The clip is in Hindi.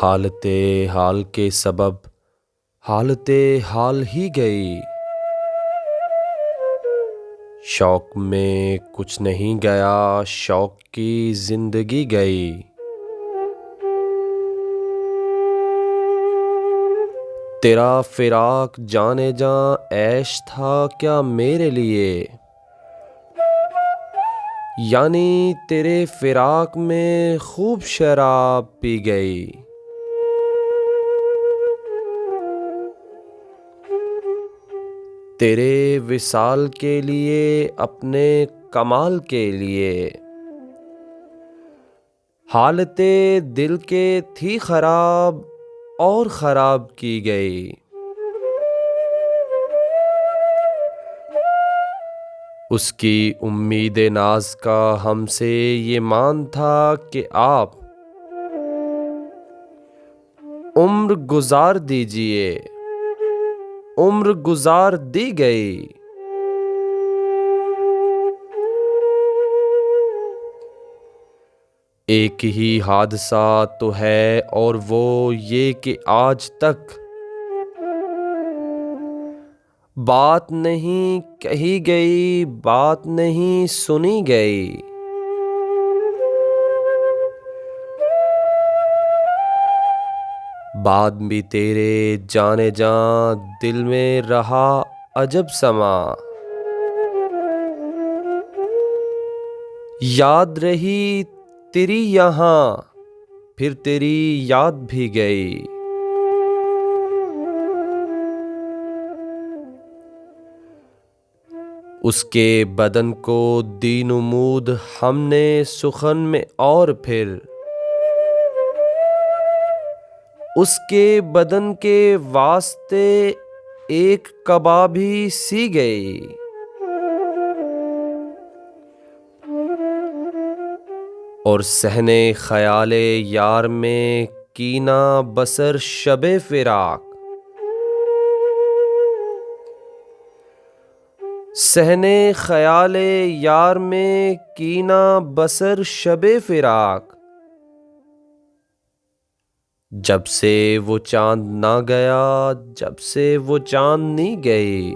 हालते हाल के सबब हालते हाल ही गई। शौक में कुछ नहीं गया, शौक की जिंदगी गई। तेरा फिराक जाने जा ऐश था क्या मेरे लिए, यानी तेरे फिराक में खूब शराब पी गई। तेरे विसाल के लिए, अपने कमाल के लिए, हालते दिल के थी खराब और खराब की गई। उसकी उम्मीद नाज का हमसे ये मान था कि आप उम्र गुजार दीजिए, उम्र गुजार दी गई। एक ही हादसा तो है और वो ये कि आज तक बात नहीं कही गई, बात नहीं सुनी गई। बाद भी तेरे जाने जा दिल में रहा अजब समा। याद रही तेरी यहाँ, फिर तेरी याद भी गई। उसके बदन को दी नुमूद हमने सुखन में, और फिर उसके बदन के वास्ते एक कबाबी सी गई। और सहने ख्याले यार में कीना बसर शबे फिराक, सहने ख्याले यार में कीना बसर शबे फिराक। जब से वो चांद ना गया, जब से वो चांदनी गई।